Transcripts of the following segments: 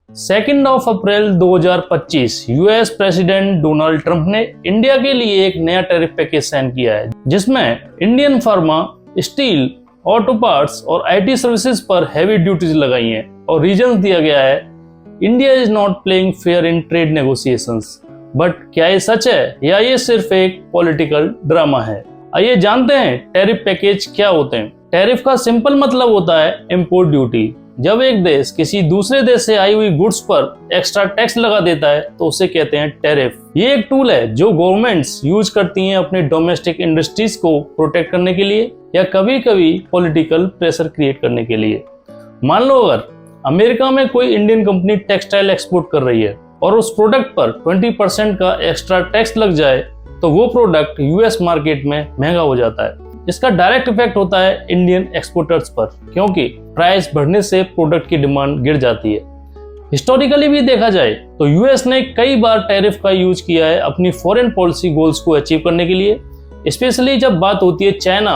2 अप्रैल 2025 US president Donald Trump ने India के लिए एक नया टैरिफ पैकेज साइन किया है, जिसमें Indian pharma, steel, auto parts और आईटी सर्विसेज पर हैवी ड्यूटीज लगाई हैं और रीजंस दिया गया है India is not playing fair in trade negotiations. But क्या ये सच है या ये सिर्फ एक पॉलिटिकल ड्रामा है? आइए जानते हैं टैरिफ पैकेज क्या होते हैं। टैरिफ का सिंपल मतलब होता है इंपोर्ट ड्यूटी। जब एक देश किसी दूसरे देश से आई हुई गुड्स पर एक्स्ट्रा टैक्स लगा देता है तो उसे कहते हैं टैरिफ। ये एक टूल है जो गवर्नमेंट्स यूज करती हैं अपने डोमेस्टिक इंडस्ट्रीज को प्रोटेक्ट करने के लिए या कभी कभी पॉलिटिकल प्रेशर क्रिएट करने के लिए। मान लो अगर अमेरिका में कोई इंडियन कंपनी टेक्सटाइल एक्सपोर्ट कर रही है और उस प्रोडक्ट पर 20% का एक्स्ट्रा टैक्स लग जाए तो वो प्रोडक्ट यूएस मार्केट में महंगा हो जाता है। इसका डायरेक्ट इफेक्ट होता है इंडियन एक्सपोर्टर्स पर, क्योंकि प्राइस बढ़ने से प्रोडक्ट की डिमांड गिर जाती है। हिस्टोरिकली भी देखा जाए तो यूएस ने कई बार टैरिफ का यूज किया है अपनी फॉरेन पॉलिसी गोल्स को अचीव करने के लिए, स्पेशली जब बात होती है चाइना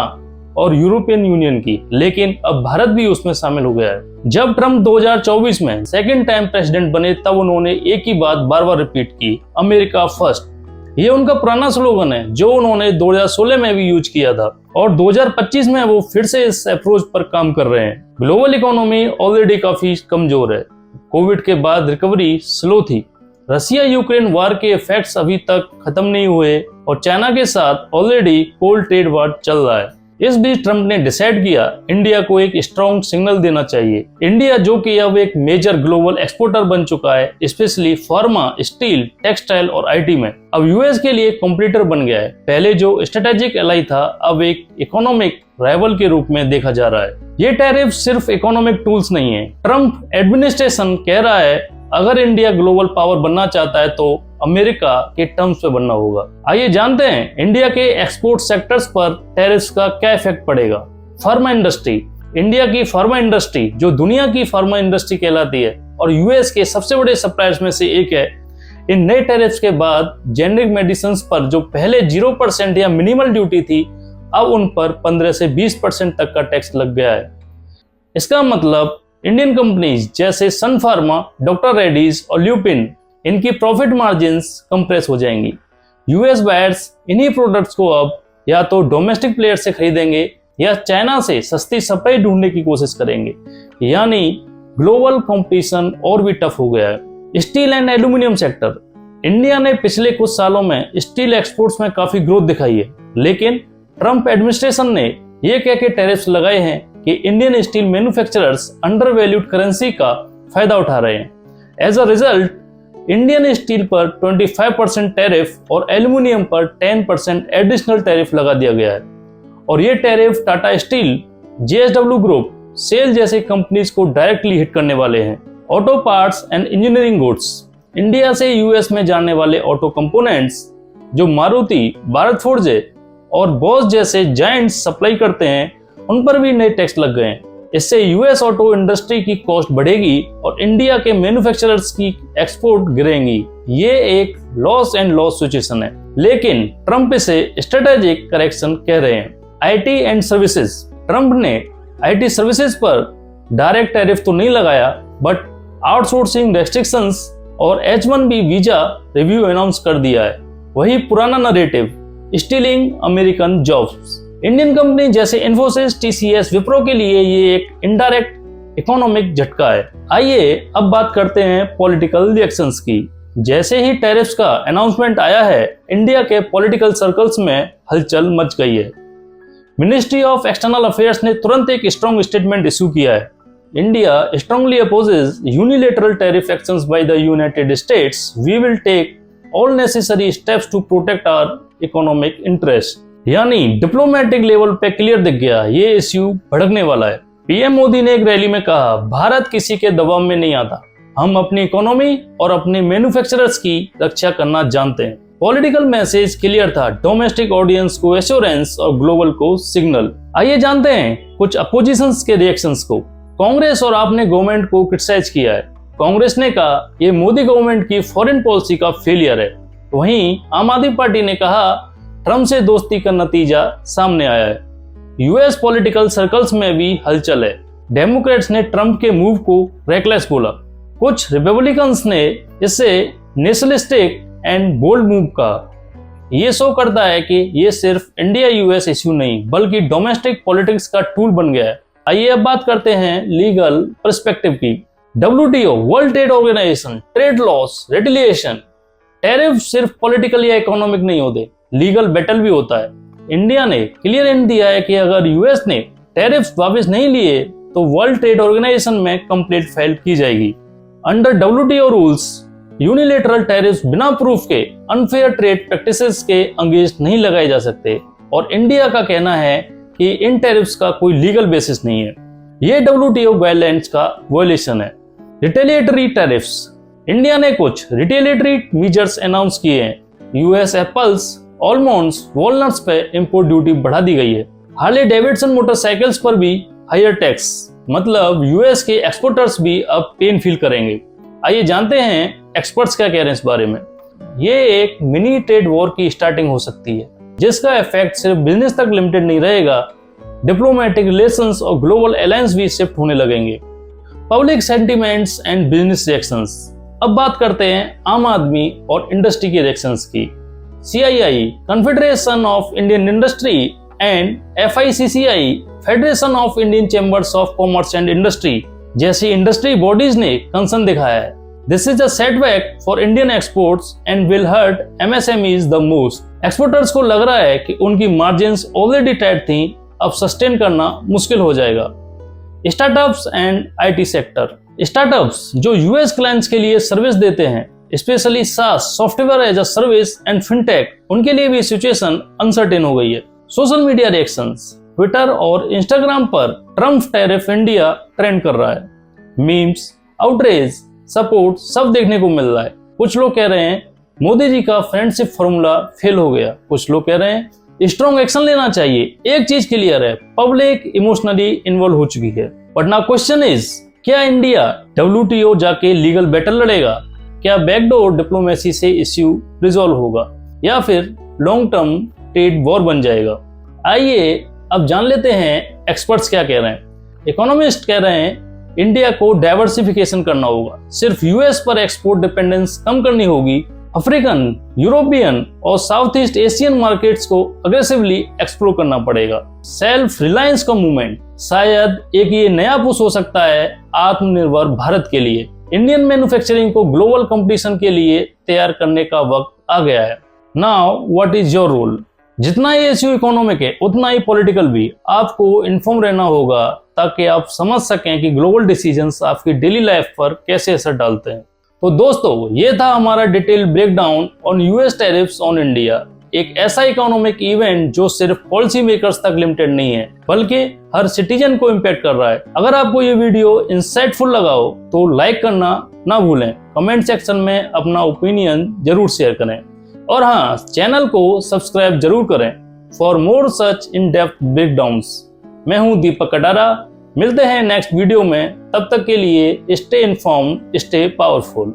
और यूरोपियन यूनियन की। लेकिन अब भारत भी उसमें शामिल हो गया है। जब ट्रंप 2024 में सेकेंड टाइम प्रेसिडेंट बने तब उन्होंने एक ही बात बार बार रिपीट की, अमेरिका फर्स्ट। ये उनका पुराना स्लोगन है जो उन्होंने 2016 में भी यूज किया था और 2025 में वो फिर से इस अप्रोच पर काम कर रहे हैं। ग्लोबल इकोनॉमी ऑलरेडी काफी कमजोर है, कोविड के बाद रिकवरी स्लो थी, रसिया यूक्रेन वार के इफेक्ट्स अभी तक खत्म नहीं हुए और चाइना के साथ ऑलरेडी कोल्ड ट्रेड वार चल रहा है। इस बीच ट्रंप ने डिसाइड किया इंडिया को एक स्ट्रॉन्ग सिग्नल देना चाहिए। इंडिया जो कि अब एक मेजर ग्लोबल एक्सपोर्टर बन चुका है, स्पेशली फार्मा, स्टील, टेक्सटाइल और आईटी में, अब यूएस के लिए कॉम्पिटिटर बन गया है। पहले जो स्ट्रेटेजिक एलाई था अब एक इकोनॉमिक राइवल के रूप में देखा जा रहा है। ये टैरिफ सिर्फ इकोनॉमिक टूल्स नहीं है। ट्रंप एडमिनिस्ट्रेशन कह रहा है अगर इंडिया ग्लोबल पावर बनना चाहता है तो अमेरिका के टर्म्स पे बनना होगा। आइए जानते हैं इंडिया के एक्सपोर्ट सेक्टर्स पर टैरिफ्स का क्या इफेक्ट पड़ेगा। फार्मा इंडस्ट्री, इंडिया की फार्मा इंडस्ट्री जो दुनिया की फार्मा इंडस्ट्री कहलाती है और यूएस के सबसे बड़े सप्लायर्स में से एक है, इन नए टैरिफ्स के बाद जेनेरिक मेडिसिन पर जो पहले 0% या मिनिमल ड्यूटी थी, अब उन पर 15 से 20% तक का टैक्स लग गया है। इसका मतलब इंडियन कंपनीज जैसे सन फार्मा, डॉक्टर रेड्डीज और ल्यूपिन, इनकी प्रॉफिट मार्जिन्स कंप्रेस हो जाएंगी। यूएस बायर्स इन्हीं प्रोडक्ट्स को अब या तो डोमेस्टिक प्लेयर से खरीदेंगे या चाइना से सस्ती सप्लाई ढूंढने की कोशिश करेंगे, यानी ग्लोबल कंपटीशन और भी टफ हो गया है। Steel and aluminium sector, India ने पिछले कुछ सालों में स्टील एक्सपोर्ट्स में काफी ग्रोथ दिखाई है, लेकिन ट्रंप एडमिनिस्ट्रेशन ने यह कह के टैरिफ्स लगाए हैं कि Indian steel manufacturers under valued currency का फायदा उठा रहे हैं। As a result Indian steel पर 25% टैरिफ और एल्यूमिनियम पर 10% एडिशनल टैरिफ लगा दिया गया है। और ये tariff Tata steel, JSW group, SAIL जैसे कंपनीज को डायरेक्टली हिट करने वाले हैं। Auto parts and engineering goods, India से यूएस में जाने वाले ऑटो कंपोनेंट्स जो मारुति, भारत फोर्ज और बॉश जैसे जायंट्स सप्लाई करते हैं, उन पर भी नए टैक्स लग गए हैं। इससे यूएस ऑटो इंडस्ट्री की कॉस्ट बढ़ेगी और इंडिया के मैन्युफैक्चरर्स की एक्सपोर्ट गिरेंगी। ये एक लॉस एंड लॉस सिचुएशन है, लेकिन ट्रंप इसे स्ट्रेटेजिक करेक्शन कह रहे हैं। आईटी एंड सर्विसेज, ट्रंप ने आईटी सर्विसेज पर डायरेक्ट टैरिफ तो नहीं लगाया, बट आउटसोर्सिंग रेस्ट्रिक्शंस और H1B वीजा रिव्यू अनाउंस कर दिया है। वही पुराना narrative, stealing American jobs. Indian company जैसे इन्फोसिस, टीसीएस, विप्रो के लिए ये एक इनडायरेक्ट इकोनॉमिक झटका है। आइए अब बात करते हैं पॉलिटिकल रिएक्शंस की। जैसे ही टैरिफ्स का अनाउंसमेंट आया है, इंडिया के पॉलिटिकल सर्कल्स में हलचल मच गई है। मिनिस्ट्री ऑफ एक्सटर्नल अफेयर्स ने तुरंत एक स्ट्रॉन्ग स्टेटमेंट इशू किया है। India strongly opposes unilateral tariff actions by the United States. We will take all necessary steps to protect our economic interest. यानी डिप्लोमेटिक लेवल पे clear दिख गया ये इश्यू भड़कने वाला है। पीएम मोदी ने एक रैली में कहा, भारत किसी के दबाव में नहीं आता, हम अपनी इकोनॉमी और अपने मैन्युफैक्चरर्स की रक्षा करना जानते हैं। पॉलिटिकल मैसेज क्लियर था, डोमेस्टिक ऑडियंस को एश्योरेंस और ग्लोबल को सिग्नल। आइए जानते हैं कुछ अपोजिशंस के रिएक्शंस को। कांग्रेस और आपने गवर्नमेंट को क्रिटिसाइज किया है। कांग्रेस ने कहा ये मोदी गवर्नमेंट की फॉरेन पॉलिसी का फेलियर है। वहीं आम आदमी पार्टी ने कहा ट्रंप से दोस्ती का नतीजा सामने आया है। यूएस पॉलिटिकल सर्कल्स में भी हलचल है। डेमोक्रेट्स ने ट्रंप के मूव को रेकलेस बोला। कुछ रिपब्लिकन्स ने इसे नेशनलिस्टिक एंड बोल्ड मूव कहा। ये शो करता है कि ये सिर्फ इंडिया यूएस इश्यू नहीं बल्कि डोमेस्टिक पॉलिटिक्स का टूल बन गया है। आइए अब बात करते हैं लीगल पर्सपेक्टिव की। WTO, world trade organization, trade laws, retaliation, tariff सिर्फ पॉलिटिकल या इकोनॉमिक नहीं होते, लीगल बैटल भी होता है। इंडिया ने क्लियर एंड दिया है कि अगर यूएस ने टैरिफ वापस नहीं लिए तो वर्ल्ड ट्रेड ऑर्गेनाइजेशन में कंप्लेंट फाइल की जाएगी। Under WTO rules unilateral tariff बिना प्रूफ के अनफेयर ट्रेड प्रैक्टिसेस के अगेंस्ट नहीं लगाए जा सकते और इंडिया का कहना है कि इन टैरिफ्स का कोई लीगल बेसिस नहीं है। ये WTO गाइडलाइंस का वायलेशन है। रिटेलिएटरी टैरिफ्स, इंडिया ने कुछ रिटेलिएटरी मेजर्स अनाउंस किए हैं। यूएस एप्पल्स, आलमंड्स, वॉलनट्स पे इंपोर्ट ड्यूटी बढ़ा दी गई है। हार्ले डेविडसन मोटरसाइकिल्स पर भी हायर टैक्स, मतलब यूएस के एक्सपोर्टर्स भी अब पेन फील करेंगे। आइए जानते हैं एक्सपर्ट्स क्या कह रहे हैं इस बारे में। ये एक मिनी ट्रेड वॉर की स्टार्टिंग हो सकती है जिसका इफेक्ट सिर्फ बिजनेस तक लिमिटेड नहीं रहेगा, डिप्लोमेटिक रिलेशंस और ग्लोबल अलायंस भी शिफ्ट होने लगेंगे। Public sentiments and business reactions. अब बात करते हैं आम आदमी और इंडस्ट्री के रिएक्शंस की। CII, confederation of Indian industry, and FICCI, federation of Indian chambers of commerce and industry जैसी इंडस्ट्री बॉडीज ने कंसर्न दिखाया है। This is a setback for Indian exports and will hurt MSMEs the most. Exporters को लग रहा है कि उनकी मार्जिन्स ऑलरेडी टाइट थी, अब सस्टेन करना मुश्किल हो जाएगा। Startups and IT sector. Startups जो यूएस क्लाइंट्स के लिए सर्विस देते हैं, specially SaaS, software as a service and fintech, उनके लिए भी सिचुएशन अनसर्टेन हो गई है। Social media reactions. ट्विटर और इंस्टाग्राम पर ट्रम्प टैरिफ इंडिया ट्रेंड कर रहा है। मीम्स, आउटरेज, सपोर्ट सब देखने को मिल रहा है। कुछ लोग कह रहे हैं मोदी जी का फ्रेंडशिप फॉर्मूला फेल हो गया, कुछ लोग कह रहे हैं स्ट्रॉन्ग एक्शन लेना चाहिए। एक चीज क्लियर है, पब्लिक इमोशनली इन्वॉल्व हो चुकी है। बट नाउ क्वेश्चन इज, क्या इंडिया WTO जाके लीगल बैटल लड़ेगा? क्या बैकडोर डिप्लोमेसी से इश्यू रिजॉल्व होगा या फिर लॉन्ग टर्म ट्रेड वॉर बन जाएगा? आइए अब जान लेते हैं एक्सपर्ट्स क्या कह रहे हैं। इकोनॉमिस्ट कह रहे हैं इंडिया को डाइवर्सिफिकेशन करना होगा, सिर्फ यूएस पर एक्सपोर्ट डिपेंडेंस कम करनी होगी। अफ्रीकन, यूरोपियन और साउथ ईस्ट एशियन मार्केट्स को अग्रेसिवली एक्सप्लोर करना पड़ेगा। सेल्फ रिलायंस का मूवमेंट, शायद एक ये नया पुश हो सकता है आत्मनिर्भर भारत के लिए। इंडियन मैन्युफैक्चरिंग को ग्लोबल कंपटीशन के लिए तैयार करने का वक्त आ गया है। Now what is your role? जितना ये इश्यू इकोनॉमिक है उतना ही पॉलिटिकल भी। आपको इन्फॉर्म रहना होगा ताकि आप समझ सकें कि ग्लोबल डिसीजंस आपकी डेली लाइफ पर कैसे असर डालते हैं। तो दोस्तों, ये था हमारा detail breakdown on US tariffs on India. एक ऐसा इकोनॉमिक इवेंट जो सिर्फ पॉलिसी मेकर्स तक लिमिटेड नहीं है बल्कि हर सिटीजन को इम्पैक्ट कर रहा है। अगर आपको ये वीडियो इंसाइटफुल लगा हो तो लाइक करना ना भूलें, कमेंट सेक्शन में अपना ओपिनियन जरूर शेयर करें और हाँ, चैनल को सब्सक्राइब जरूर करें for more such in depth breakdowns. मैं हूं दीपक कटारा, मिलते हैं नेक्स्ट वीडियो में। तब तक के लिए स्टे इन्फॉर्म्ड, स्टे पावरफुल।